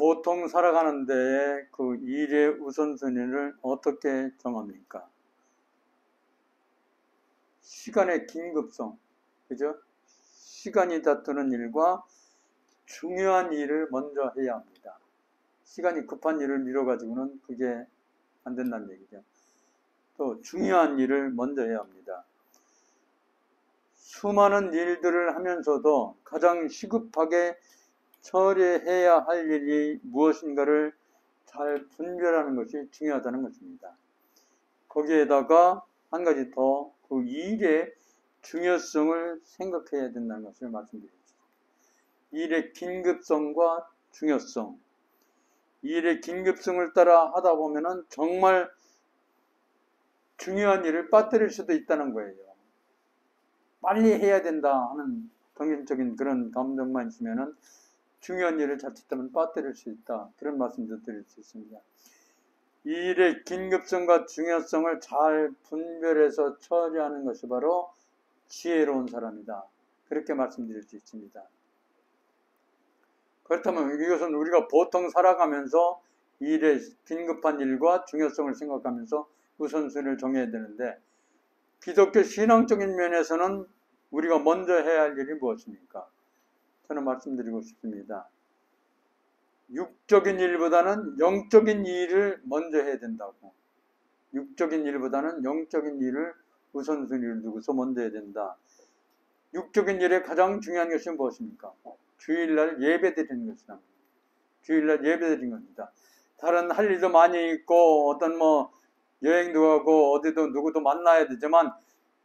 보통 살아가는데 그 일의 우선순위를 어떻게 정합니까? 시간의 긴급성, 그죠? 시간이 다투는 일과 중요한 일을 먼저 해야 합니다. 시간이 급한 일을 미뤄가지고는 그게 안 된다는 얘기죠. 또 중요한 일을 먼저 해야 합니다. 수많은 일들을 하면서도 가장 시급하게 처리해야 할 일이 무엇인가를 잘 분별하는 것이 중요하다는 것입니다. 거기에다가 한 가지 더 그 일의 중요성을 생각해야 된다는 것을 말씀드리겠습니다. 일의 긴급성과 중요성. 일의 긴급성을 따라 하다 보면은 정말 중요한 일을 빠뜨릴 수도 있다는 거예요. 빨리 해야 된다 하는 정신적인 그런 감정만 있으면은 중요한 일을 자칫하면 빠뜨릴 수 있다. 그런 말씀도 드릴 수 있습니다. 일의 긴급성과 중요성을 잘 분별해서 처리하는 것이 바로 지혜로운 사람이다. 그렇게 말씀드릴 수 있습니다. 그렇다면 이것은 우리가 보통 살아가면서 일의 긴급한 일과 중요성을 생각하면서 우선순위를 정해야 되는데 기독교 신앙적인 면에서는 우리가 먼저 해야 할 일이 무엇입니까? 저는 말씀드리고 싶습니다. 육적인 일보다는 영적인 일을 먼저 해야 된다고. 육적인 일보다는 영적인 일을 우선순위를 두고서 먼저 해야 된다. 육적인 일에 가장 중요한 것이 무엇입니까? 주일날 예배 드리는 것이다. 주일날 예배 드리는 겁니다. 다른 할 일도 많이 있고 어떤 여행도 가고 어디도 누구도 만나야 되지만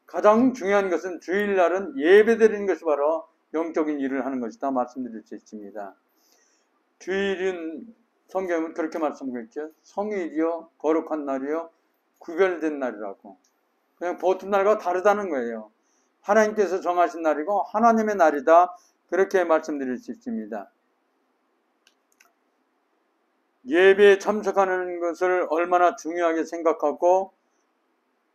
가장 중요한 것은 주일날은 예배 드리는 것이 바로 영적인 일을 하는 것이다 말씀드릴 수 있습니다. 주일은 성경은 그렇게 말씀하고 있죠. 성일이요 거룩한 날이요 구별된 날이라고. 그냥 보통 날과 다르다는 거예요. 하나님께서 정하신 날이고 하나님의 날이다. 그렇게 말씀드릴 수 있습니다. 예배에 참석하는 것을 얼마나 중요하게 생각하고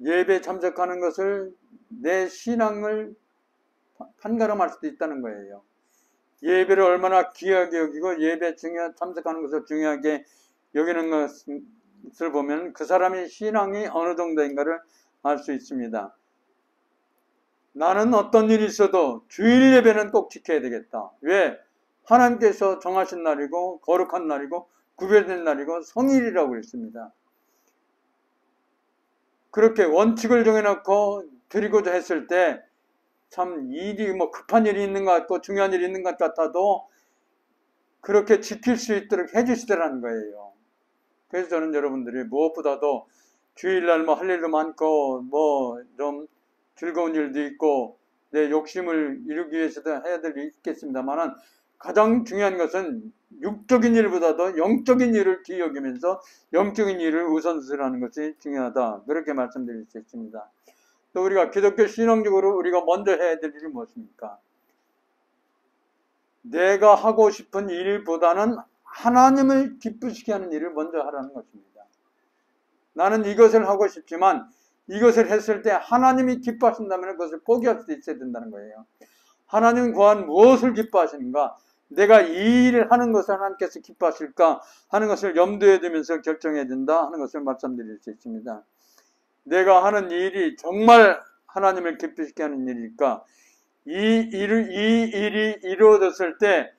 예배에 참석하는 것을 내 신앙을 판가름할 수도 있다는 거예요. 예배를 얼마나 귀하게 여기고 예배에 참석하는 것을 중요하게 여기는 것을 보면 그 사람의 신앙이 어느 정도인가를 알 수 있습니다. 나는 어떤 일이 있어도 주일 예배는 꼭 지켜야 되겠다. 왜? 하나님께서 정하신 날이고 거룩한 날이고 구별된 날이고 성일이라고 그랬습니다. 그렇게 원칙을 정해놓고 드리고자 했을 때 참 일이 급한 일이 있는 것 같고 중요한 일이 있는 것 같아도 그렇게 지킬 수 있도록 해주시더라는 거예요. 그래서 저는 여러분들이 무엇보다도 주일날 할 일도 많고 좀 즐거운 일도 있고 내 욕심을 이루기 위해서도 해야 될 일이 있겠습니다만은 가장 중요한 것은 육적인 일보다도 영적인 일을 귀히 여기면서 영적인 일을 우선순위하는 것이 중요하다. 그렇게 말씀드릴 수 있습니다. 또 우리가 기독교 신앙적으로 우리가 먼저 해야 될 일이 무엇입니까? 내가 하고 싶은 일보다는 하나님을 기쁘시게 하는 일을 먼저 하라는 것입니다. 나는 이것을 하고 싶지만 이것을 했을 때 하나님이 기뻐하신다면 그것을 포기할 수도 있어야 된다는 거예요. 하나님 과연 무엇을 기뻐하시는가? 내가 이 일을 하는 것을 하나님께서 기뻐하실까 하는 것을 염두에 두면서 결정해야 된다 하는 것을 말씀드릴 수 있습니다. 내가 하는 일이 정말 하나님을 기쁘시게 하는 일일까? 이 일이 이루어졌을 때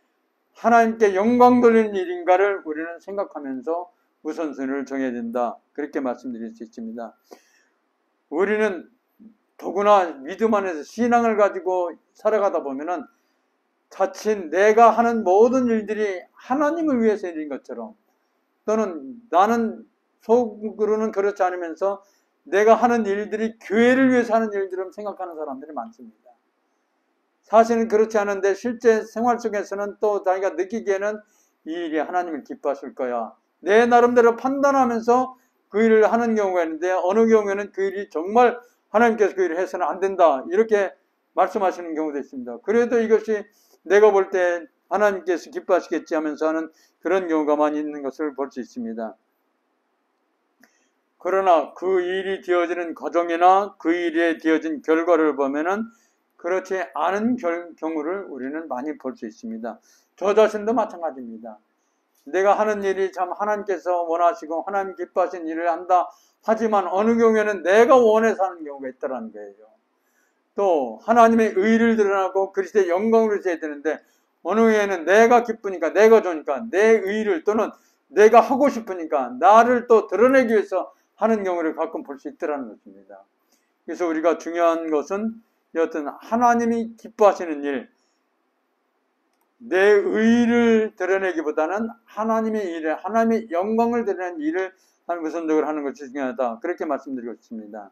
하나님께 영광 돌리는 일인가를 우리는 생각하면서 우선순위를 정해야 된다. 그렇게 말씀드릴 수 있습니다. 우리는 더구나 믿음 안에서 신앙을 가지고 살아가다 보면은 자칫 내가 하는 모든 일들이 하나님을 위해서 일인 것처럼 또는 나는 속으로는 그렇지 않으면서 내가 하는 일들이 교회를 위해서 하는 일들을 생각하는 사람들이 많습니다. 사실은 그렇지 않은데 실제 생활 속에서는 또 자기가 느끼기에는 이 일이 하나님을 기뻐하실 거야. 내 나름대로 판단하면서 그 일을 하는 경우가 있는데 어느 경우에는 그 일이 정말 하나님께서 그 일을 해서는 안 된다. 이렇게 말씀하시는 경우도 있습니다. 그래도 이것이 내가 볼 때 하나님께서 기뻐하시겠지 하면서 하는 그런 경우가 많이 있는 것을 볼 수 있습니다. 그러나 그 일이 되어지는 과정이나 그 일에 되어진 결과를 보면은 그렇지 않은 경우를 우리는 많이 볼 수 있습니다. 저 자신도 마찬가지입니다. 내가 하는 일이 참 하나님께서 원하시고 하나님 기뻐하신 일을 한다 하지만 어느 경우에는 내가 원해서 하는 경우가 있다는 거예요. 또 하나님의 의를 드러나고 그리스도의 영광을 드려야 되는데 어느 경우에는 내가 기쁘니까 내가 좋으니까 내 의를 또는 내가 하고 싶으니까 나를 또 드러내기 위해서 하는 경우를 가끔 볼 수 있다는 것입니다. 그래서 우리가 중요한 것은 여하튼 하나님이 기뻐하시는 일, 내 의를 드러내기보다는 하나님의 일을, 하나님의 영광을 드러내는 일을 하는 것을 하는 것이 중요하다. 그렇게 말씀드리고 싶습니다.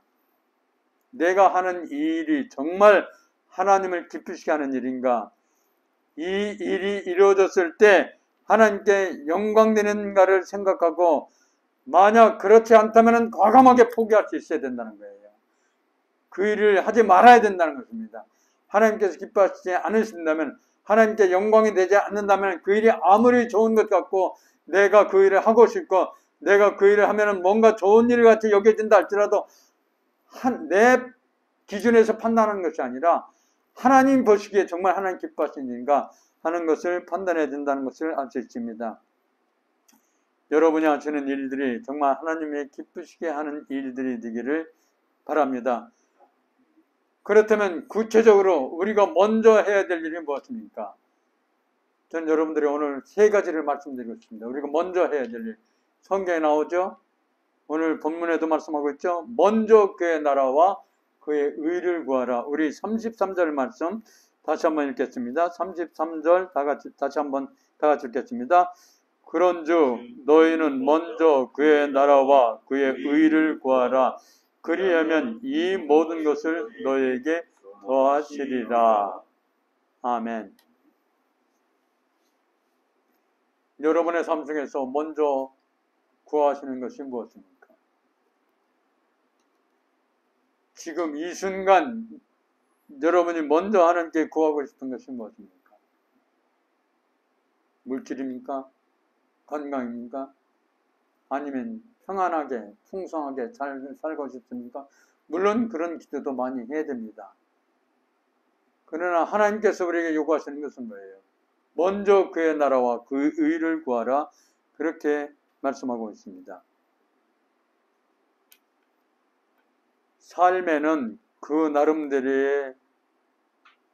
내가 하는 이 일이 정말 하나님을 기쁘시게 하는 일인가? 이 일이 이루어졌을 때 하나님께 영광되는가를 생각하고 만약 그렇지 않다면 과감하게 포기할 수 있어야 된다는 거예요. 그 일을 하지 말아야 된다는 것입니다. 하나님께서 기뻐하시지 않으신다면, 하나님께 영광이 되지 않는다면 그 일이 아무리 좋은 것 같고 내가 그 일을 하고 싶고 내가 그 일을 하면 뭔가 좋은 일 같이 여겨진다 할지라도 내 기준에서 판단하는 것이 아니라 하나님 보시기에 정말 하나님 기뻐하시는 일인가 하는 것을 판단해야 된다는 것을 알 수 있습니다. 여러분이 하시는 일들이 정말 하나님의 기쁘시게 하는 일들이 되기를 바랍니다. 그렇다면 구체적으로 우리가 먼저 해야 될 일이 무엇입니까? 저는 여러분들이 오늘 세 가지를 말씀드리고 싶습니다. 우리가 먼저 해야 될 일. 성경에 나오죠? 오늘 본문에도 말씀하고 있죠? 먼저 그의 나라와 그의 의를 구하라. 우리 33절 말씀 다시 한번 읽겠습니다. 33절 다시 한번 다 같이 읽겠습니다. 그런즉 너희는 먼저 그의 나라와 그의 의를 구하라. 그리하면 이 모든 것을 너희에게 더하시리라. 아멘. 여러분의 삶 중에서 먼저 구하시는 것이 무엇입니까? 지금 이 순간 여러분이 먼저 하나님께 구하고 싶은 것이 무엇입니까? 물질입니까? 건강입니까? 아니면 평안하게 풍성하게 잘 살고 싶습니까? 물론 그런 기도도 많이 해야 됩니다. 그러나 하나님께서 우리에게 요구하시는 것은 뭐예요? 먼저 그의 나라와 그 의를 구하라. 그렇게 말씀하고 있습니다. 삶에는 그 나름대로의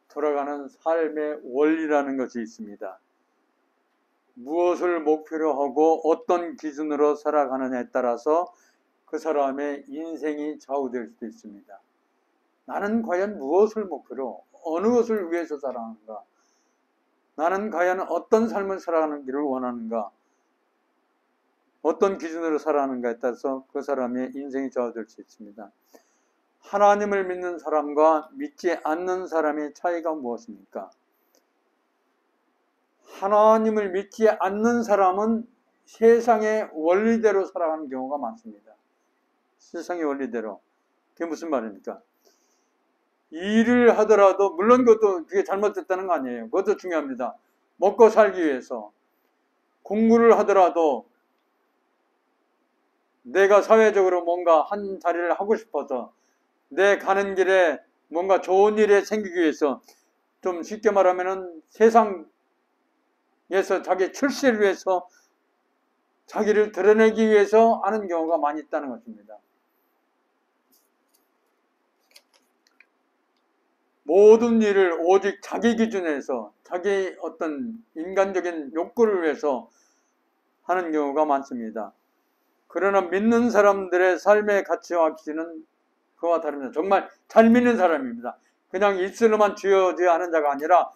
돌아가는 삶의 원리라는 것이 있습니다. 무엇을 목표로 하고 어떤 기준으로 살아가느냐에 따라서 그 사람의 인생이 좌우될 수도 있습니다. 나는 과연 무엇을 목표로 어느 것을 위해서 살아가는가? 나는 과연 어떤 삶을 살아가는지를 원하는가? 어떤 기준으로 살아가는가에 따라서 그 사람의 인생이 좌우될 수 있습니다. 하나님을 믿는 사람과 믿지 않는 사람의 차이가 무엇입니까? 하나님을 믿지 않는 사람은 세상의 원리대로 살아가는 경우가 많습니다. 세상의 원리대로. 그게 무슨 말입니까? 일을 하더라도 물론 그것도 그게 잘못됐다는 거 아니에요. 그것도 중요합니다. 먹고 살기 위해서. 공부를 하더라도 내가 사회적으로 뭔가 한 자리를 하고 싶어서 내 가는 길에 뭔가 좋은 일이 생기기 위해서 좀 쉽게 말하면은 세상에서 자기 출세를 위해서 자기를 드러내기 위해서 하는 경우가 많이 있다는 것입니다. 모든 일을 오직 자기 기준에서 자기 어떤 인간적인 욕구를 위해서 하는 경우가 많습니다. 그러나 믿는 사람들의 삶의 가치와 기준은 그와 다릅니다. 정말 잘 믿는 사람입니다. 그냥 입술로만 쥐어져야 하는 자가 아니라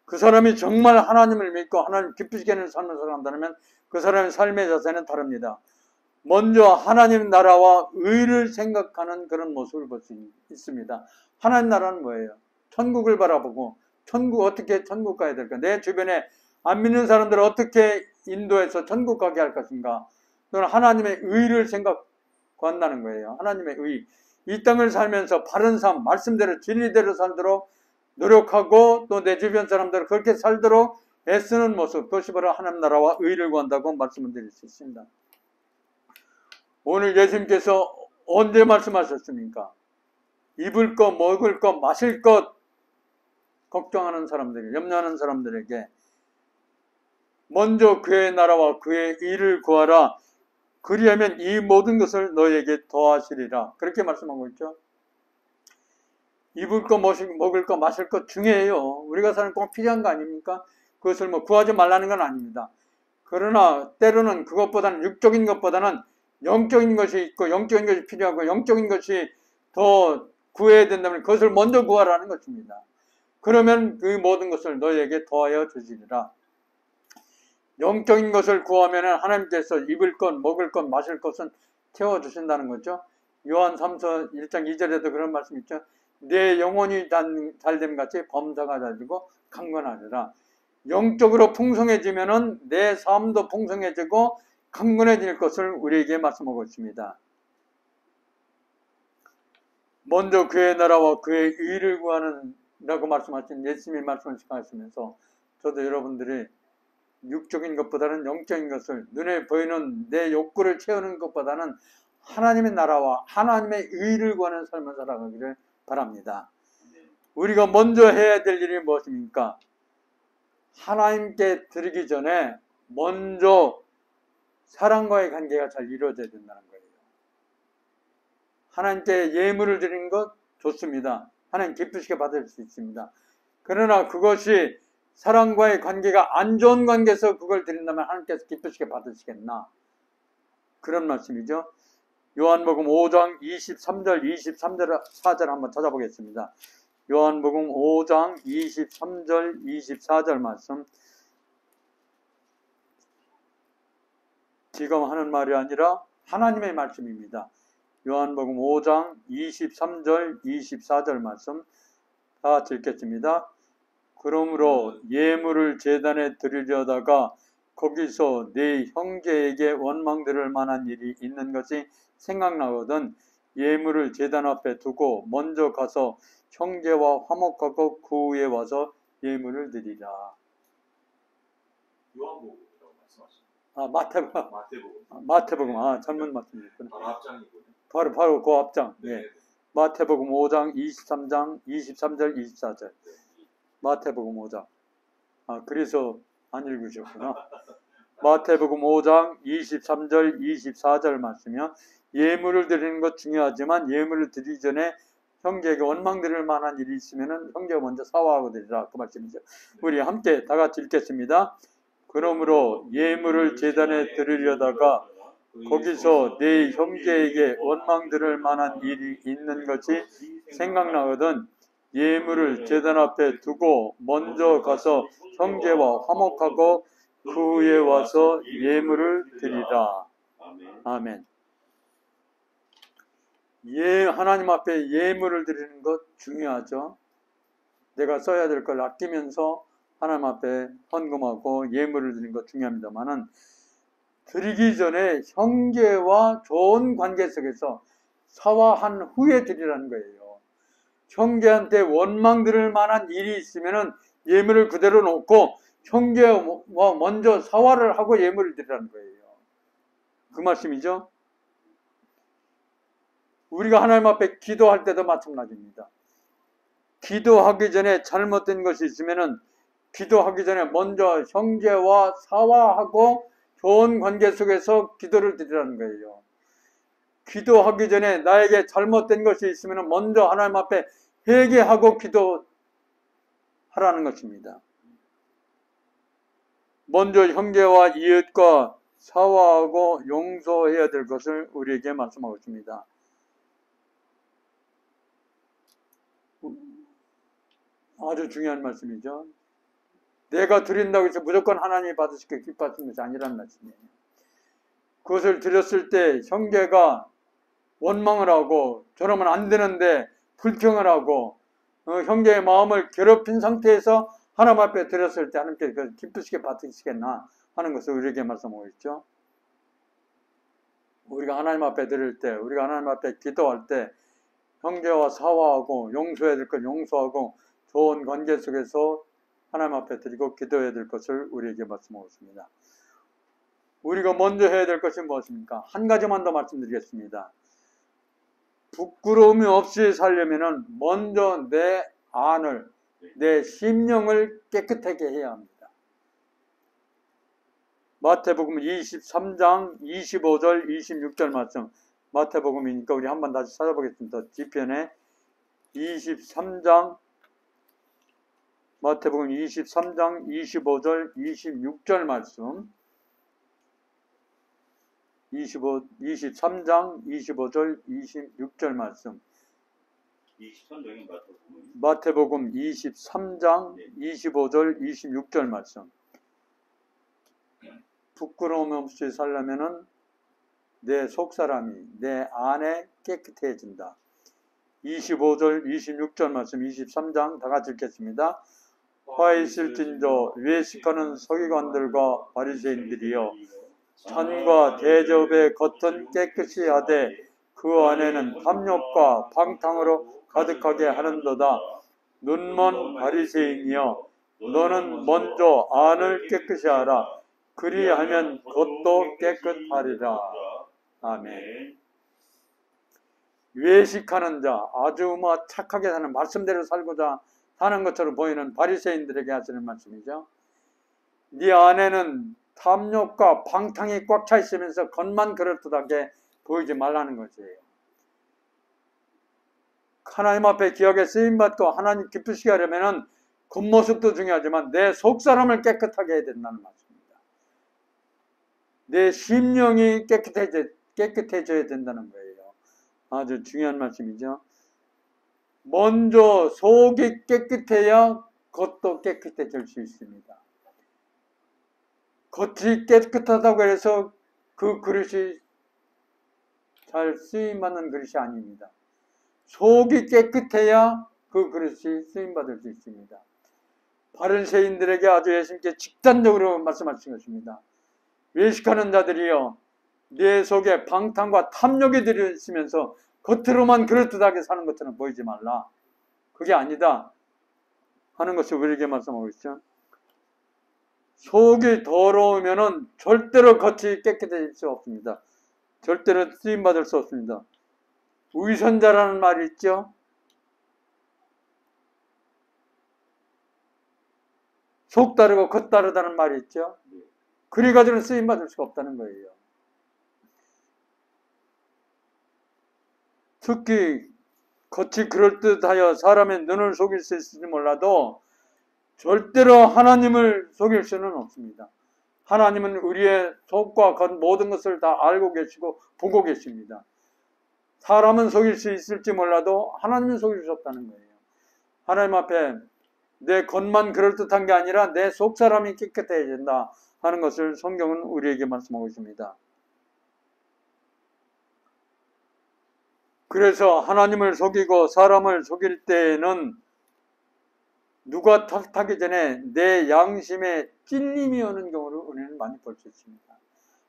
그 사람이 정말 하나님을 믿고 하나님 기쁘시게 하는 삶을 살아간다면 그 사람의 삶의 자세는 다릅니다. 먼저 하나님 나라와 의를 생각하는 그런 모습을 볼 수 있습니다. 하나님 나라는 뭐예요? 천국을 바라보고 어떻게 천국 가야 될까? 내 주변에 안 믿는 사람들을 어떻게 인도해서 천국 가게 할 것인가? 또는 하나님의 의를 생각한다는 거예요. 하나님의 의. 이 땅을 살면서 바른 삶, 말씀대로 진리대로 살도록 노력하고 또 내 주변 사람들을 그렇게 살도록 애쓰는 모습, 그것이 바로 하나님 나라와 의를 구한다고 말씀을 드릴 수 있습니다. 오늘 예수님께서 언제 말씀하셨습니까? 입을 것, 먹을 것, 마실 것 걱정하는 사람들에게, 염려하는 사람들에게 먼저 그의 나라와 그의 일을 구하라. 그리하면 이 모든 것을 너에게 더하시리라. 그렇게 말씀하고 있죠. 입을 거, 먹을 거, 마실 것 중요해요. 우리가 사는 꼭 필요한 거 아닙니까? 그것을 뭐 구하지 말라는 건 아닙니다. 그러나 때로는 그것보다는 육적인 것보다는 영적인 것이 있고 영적인 것이 필요하고 영적인 것이 더 구해야 된다면 그것을 먼저 구하라는 것입니다. 그러면 그 모든 것을 너에게 더하여 주시리라. 영적인 것을 구하면 하나님께서 입을 것, 먹을 것, 마실 것은 채워주신다는 거죠. 요한 3서 1장 2절에도 그런 말씀 있죠. 내 영혼이 잘됨 같이 범사가 잘되고 강건하리라. 영적으로 풍성해지면은 내 삶도 풍성해지고 강건해질 것을 우리에게 말씀하고 있습니다. 먼저 그의 나라와 그의 의를 구하는 라고 말씀하신 예수님의 말씀을 생각하시면서 저도 여러분들이 육적인 것보다는 영적인 것을 눈에 보이는 내 욕구를 채우는 것보다는 하나님의 나라와 하나님의 의를 구하는 삶을 살아가기를 바랍니다. 우리가 먼저 해야 될 일이 무엇입니까? 하나님께 드리기 전에 먼저 사람과의 관계가 잘 이루어져야 된다는 거예요. 하나님께 예물을 드리는 것 좋습니다. 하나님 기쁘시게 받을 수 있습니다. 그러나 그것이 사람과의 관계가 안 좋은 관계에서 그걸 드린다면 하나님께서 기쁘시게 받으시겠나? 그런 말씀이죠. 요한복음 5장 23절, 23절, 4절 한번 찾아보겠습니다. 요한복음 5장 23절, 24절 말씀. 지금 하는 말이 아니라 하나님의 말씀입니다. 요한복음 5장 23절, 24절 말씀 다 같이 읽겠습니다. 그러므로 예물을 제단에 드리려다가 거기서 네 형제에게 원망들을 만한 일이 있는 것이 생각나거든 예물을 제단 앞에 두고 먼저 가서 형제와 화목하고 그 후에 와서 예물을 드리라. 요한복음이라고 말씀하십니다. 마태복음. 잘못 말씀드렸구나. 바로 앞장이군요. 바로 그 앞장. 네. 예. 마태복음 5장 23장 23절 24절. 마태복음 5장. 그래서 안 읽으셨구나. 마태복음 5장 23절 24절 말씀이요. 예물을 드리는 것 중요하지만 예물을 드리기 전에 형제에게 원망 드릴 만한 일이 있으면 형제가 먼저 사과하고 드리라. 그 말씀이죠. 우리 함께 다 같이 읽겠습니다. 그러므로 예물을 제단에 드리려다가 거기서 네 형제에게 원망 드릴 만한 일이 있는 것이 생각나거든 예물을 제단 앞에 두고 먼저 가서 형제와 화목하고 그 후에 와서 예물을 드리라. 아멘. 하나님 앞에 예물을 드리는 것 중요하죠. 내가 써야 될 걸 아끼면서 하나님 앞에 헌금하고 예물을 드리는 것 중요합니다만은 드리기 전에 형제와 좋은 관계 속에서 사화한 후에 드리라는 거예요. 형제한테 원망 들을 만한 일이 있으면은 예물을 그대로 놓고 형제와 먼저 사화를 하고 예물을 드리라는 거예요. 그 말씀이죠. 우리가 하나님 앞에 기도할 때도 마찬가지입니다. 기도하기 전에 잘못된 것이 있으면은 기도하기 전에 먼저 형제와 사화하고 좋은 관계 속에서 기도를 드리라는 거예요. 기도하기 전에 나에게 잘못된 것이 있으면 먼저 하나님 앞에 회개하고 기도하라는 것입니다. 먼저 형제와 이웃과 사화하고 용서해야 될 것을 우리에게 말씀하고 있습니다. 아주 중요한 말씀이죠. 내가 드린다고 해서 무조건 하나님이 받으시게 기뻐하시는 것이 아니라는 말씀이에요. 그것을 드렸을 때 형제가 원망을 하고 저러면 안 되는데 불평을 하고 형제의 마음을 괴롭힌 상태에서 하나님 앞에 드렸을 때 하나님께 기쁘시게 받으시겠나 하는 것을 우리에게 말씀하고 있죠. 우리가 하나님 앞에 드릴 때, 우리가 하나님 앞에 기도할 때 형제와 사화하고 용서해야 될 것 용서하고 좋은 관계 속에서 하나님 앞에 드리고 기도해야 될 것을 우리에게 말씀하고 있습니다. 우리가 먼저 해야 될 것이 무엇입니까? 한 가지만 더 말씀드리겠습니다. 부끄러움이 없이 살려면 먼저 내 안을, 내 심령을 깨끗하게 해야 합니다. 마태복음 23장 25절 26절 말씀. 마태복음이니까 우리 한번 다시 찾아보겠습니다. 뒤편에 23장 마태복음 23장 25절 26절 말씀. 23장 25절 26절 말씀. 23장인 마태복음. 마태복음 23장 25절 26절 말씀. 부끄러움 없이 살려면은 내 속사람이 내 안에 깨끗해진다. 25절 26절 말씀 23장 다 같이 읽겠습니다. 화 있을진저 외식하는 서기관들과 바리새인들이여 잔과 대접의 겉은 깨끗이 하되 그 안에는 탐욕과 방탕으로 가득하게 하는도다. 눈먼 바리새인이여 너는 먼저 안을 깨끗이 하라. 그리하면 겉도 깨끗하리라. 아멘. 외식하는 자, 아주 착하게 사는 말씀대로 살고자 사는 것처럼 보이는 바리새인들에게 하시는 말씀이죠. 네 안에는 탐욕과 방탕이 꽉 차 있으면서 겉만 그럴듯하게 보이지 말라는 것이에요. 하나님 앞에 기억에 쓰임받고 하나님 기쁘시게 하려면 겉모습도 중요하지만 내 속사람을 깨끗하게 해야 된다는 말씀입니다. 내 심령이 깨끗해져야 된다는 거예요. 아주 중요한 말씀이죠. 먼저 속이 깨끗해야 겉도 깨끗해질 수 있습니다. 겉이 깨끗하다고 해서 그 그릇이 잘 쓰임받는 그릇이 아닙니다. 속이 깨끗해야 그 그릇이 쓰임받을 수 있습니다. 바리새인들에게 아주 예수님께 직단적으로 말씀하신 것입니다. 외식하는 자들이여 내 속에 방탕과 탐욕이 들어있으면서 겉으로만 그럴듯하게 사는 것처럼 보이지 말라. 그게 아니다 하는 것을 우리에게 말씀하고 있죠. 속이 더러우면은 절대로 겉이 깨끗해질 수 없습니다. 절대로 쓰임받을 수 없습니다. 위선자라는 말이 있죠. 속 다르고 겉 다르다는 말이 있죠. 그래가지고는 쓰임받을 수가 없다는 거예요. 특히 겉이 그럴듯하여 사람의 눈을 속일 수 있을지 몰라도 절대로 하나님을 속일 수는 없습니다. 하나님은 우리의 속과 겉 모든 것을 다 알고 계시고 보고 계십니다. 사람은 속일 수 있을지 몰라도 하나님은 속일 수 없다는 거예요. 하나님 앞에 내 겉만 그럴듯한 게 아니라 내 속사람이 깨끗해야 된다 하는 것을 성경은 우리에게 말씀하고 있습니다. 그래서 하나님을 속이고 사람을 속일 때에는 누가 탓하기 전에 내 양심에 찔림이 오는 경우를 우리는 많이 볼 수 있습니다.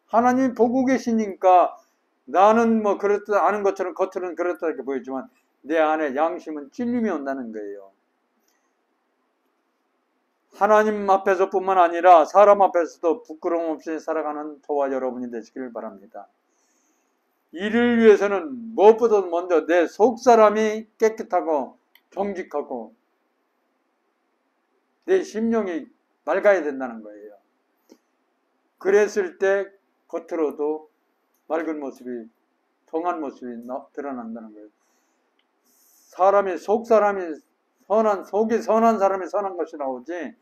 하나님이 보고 계시니까 나는 그렇듯 아는 것처럼 겉으로는 그렇다게 보이지만 내 안에 양심은 찔림이 온다는 거예요. 하나님 앞에서뿐만 아니라 사람 앞에서도 부끄러움 없이 살아가는 저와 여러분이 되시기를 바랍니다. 이를 위해서는 무엇보다도 먼저 내 속사람이 깨끗하고 정직하고 내 심령이 맑아야 된다는 거예요. 그랬을 때 겉으로도 맑은 모습이, 정한 모습이 드러난다는 거예요. 속사람이 속이 선한 사람이 선한 것이 나오지,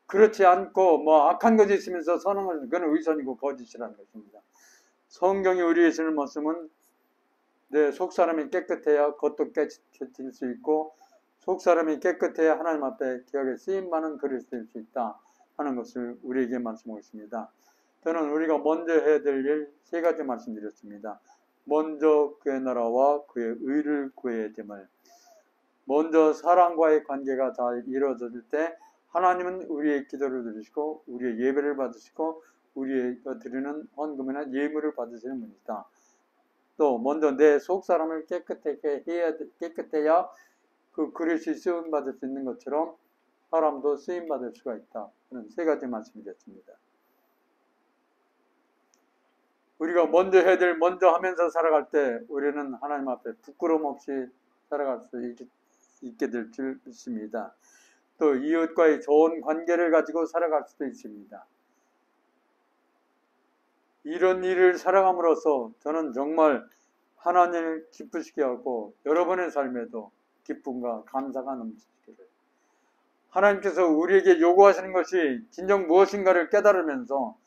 그렇지 않고 악한 것이 있으면서 선한 것은 그건 위선이고 거짓이라는 것입니다. 성경이 우리에게 주는 말씀은 내 속사람이 깨끗해야 겉도 깨끗해질 수 있고 속사람이 깨끗해야 하나님 앞에 기억에 쓰임받는 그릇이 될 수 있다 하는 것을 우리에게 말씀하고 있습니다. 저는 우리가 먼저 해야 될 일 세 가지 말씀드렸습니다. 먼저 그의 나라와 그의 의를 구해야 됨을. 먼저 사람과의 관계가 잘 이루어질 때 하나님은 우리의 기도를 들으시고 우리의 예배를 받으시고 우리가 드리는 헌금이나 예물을 받으시는 분이다. 또 먼저 내 속사람을 깨끗해야 그 그릇이 쓰임받을 수 있는 것처럼 사람도 쓰임받을 수가 있다. 그런 세 가지 말씀드렸습니다. 우리가 먼저 해야 될 먼저 하면서 살아갈 때 우리는 하나님 앞에 부끄러움 없이 살아갈 수 있게 될 줄 믿습니다. 또 이웃과의 좋은 관계를 가지고 살아갈 수도 있습니다. 이런 일을 살아감으로써 저는 정말 하나님을 기쁘시게 하고 여러분의 삶에도 기쁨과 감사가 넘치기를, 하나님께서 우리에게 요구하시는 것이 진정 무엇인가를 깨달으면서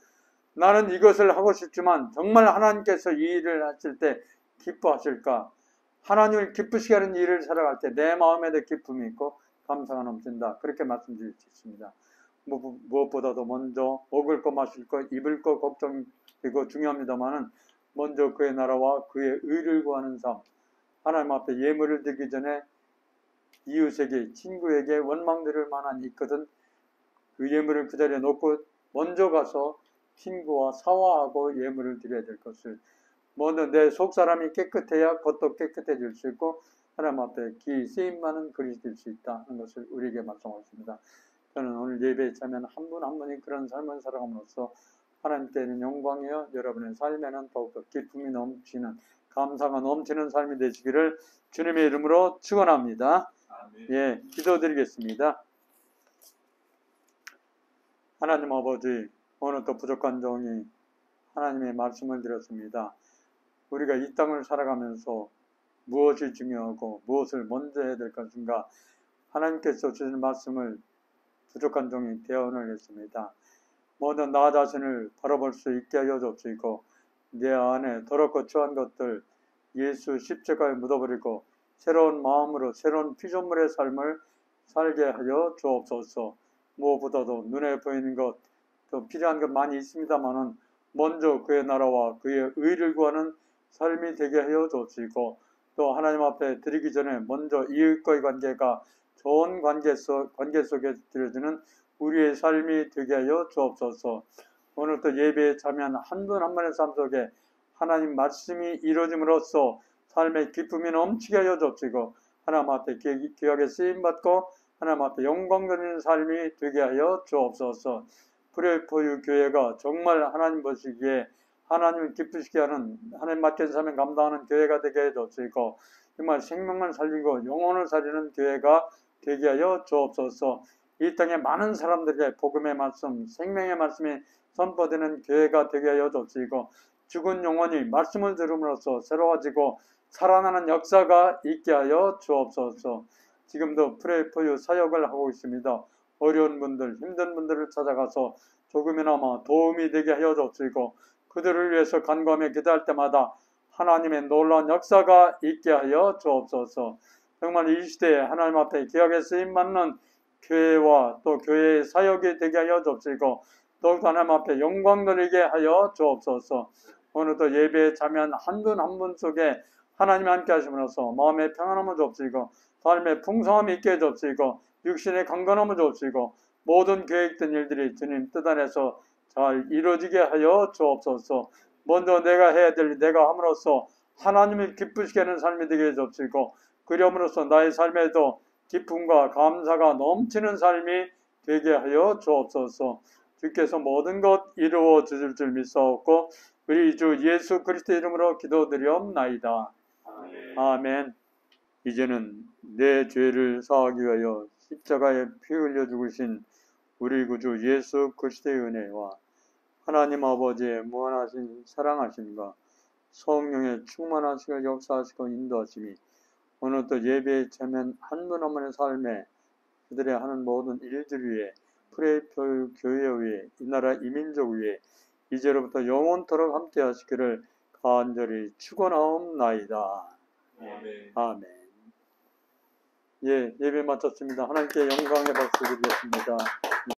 나는 이것을 하고 싶지만 정말 하나님께서 이 일을 하실 때 기뻐하실까, 하나님을 기쁘시게 하는 일을 살아갈 때 내 마음에도 기쁨이 있고 감사가 넘친다, 그렇게 말씀드릴 수 있습니다. 무엇보다도 먼저 먹을 거 마실 거 입을 거 걱정이고 중요합니다만은 먼저 그의 나라와 그의 의를 구하는 삶, 하나님 앞에 예물을 드리기 전에 이웃에게 친구에게 원망들을 만한 있거든 그 예물을 그 자리에 놓고 먼저 가서 친구와 사화하고 예물을 드려야 될 것을, 먼저 내 속사람이 깨끗해야 겉도 깨끗해질 수 있고 하나님 앞에 기 쓰임많은 그릇이 될 수 있다는 것을 우리에게 말씀하십니다. 저는 오늘 예배에 참여한 한 분 한 분이 그런 삶을 살아감으로써 하나님께는 영광이요 여러분의 삶에는 더욱더 기쁨이 넘치는, 감사가 넘치는 삶이 되시기를 주님의 이름으로 축원합니다. 예, 기도드리겠습니다. 하나님 아버지, 오늘도 부족한 종이 하나님의 말씀을 드렸습니다. 우리가 이 땅을 살아가면서 무엇이 중요하고 무엇을 먼저 해야 될 것인가, 하나님께서 주신 말씀을 부족한 종이 대언을 했습니다. 먼저 나 자신을 바라볼 수 있게 하여 주시고 내 안에 더럽고 추한 것들 예수 십자가에 묻어버리고 새로운 마음으로 새로운 피조물의 삶을 살게 하여 주옵소서. 무엇보다도 눈에 보이는 것, 또 필요한 것 많이 있습니다만은 먼저 그의 나라와 그의 의를 구하는 삶이 되게 하여 주시고, 또 하나님 앞에 드리기 전에 먼저 이웃과의 관계가 좋은 관계 속에 드려지는 우리의 삶이 되게 하여 주옵소서. 오늘 또 예배에 참여한 한 분 한 분의 삶 속에 하나님 말씀이 이루어짐으로써 삶의 기쁨이 넘치게 하여 주옵시고 하나님 앞에 귀하게 쓰임받고 하나님 앞에 영광 드리는 삶이 되게 하여 주옵소서. 프레이포유 교회가 정말 하나님 보시기에 하나님을 기쁘시게 하는, 하나님 맡긴 사명 감당하는 교회가 되게 해 주옵시고 정말 생명을 살리고 영혼을 살리는 교회가 되게 하여 주옵소서. 이 땅에 많은 사람들에게 복음의 말씀, 생명의 말씀이 선포되는 교회가 되게 하여 주옵시고 죽은 영혼이 말씀을 들음으로써 새로워지고 살아나는 역사가 있게 하여 주옵소서. 지금도 프레이포유 사역을 하고 있습니다. 어려운 분들, 힘든 분들을 찾아가서 조금이나마 도움이 되게 하여 주옵시고 그들을 위해서 간구하며 기도할 때마다 하나님의 놀라운 역사가 있게 하여 주옵소서. 정말 이 시대에 하나님 앞에 귀하게 쓰임받는 교회와 또 교회의 사역이 되게 하여 주옵시고 더욱더 하나님 앞에 영광 돌리게 하여 주옵소서. 오늘도 예배에 참여한 한 분 한 분 속에 하나님이 함께 하심으로써 마음의 평안함을 주옵시고 삶의 풍성함이 있게 해주옵시고 육신의 강건함을 주옵시고 모든 계획된 일들이 주님 뜻 안에서 잘 이루어지게 하여 주옵소서. 먼저 내가 해야 될 일 내가 함으로써 하나님을 기쁘시게 하는 삶이 되게 해주옵시고 그럼으로써 나의 삶에도 기쁨과 감사가 넘치는 삶이 되게 하여 주옵소서. 주께서 모든 것 이루어 주실 줄 믿사옵고 우리 주 예수 그리스도 이름으로 기도드리옵나이다. 아멘. 이제는 내 죄를 사하기 위하여 십자가에 피 흘려 죽으신 우리 구주 예수 그리스도의 은혜와 하나님 아버지의 무한하신 사랑하심과 성령의 충만하시고 역사하시고 인도하심이 오늘도 예배에 참여한 한 분 한 분의 삶에 그들의 하는 모든 일들 위에 프레이포유 교회 위에 이 나라 이민족 위에 이제로부터 영원토록 함께 하시기를 간절히 축원하옵나이다. 아멘. 예, 예배 마쳤습니다. 하나님께 영광의 박수 드리겠습니다.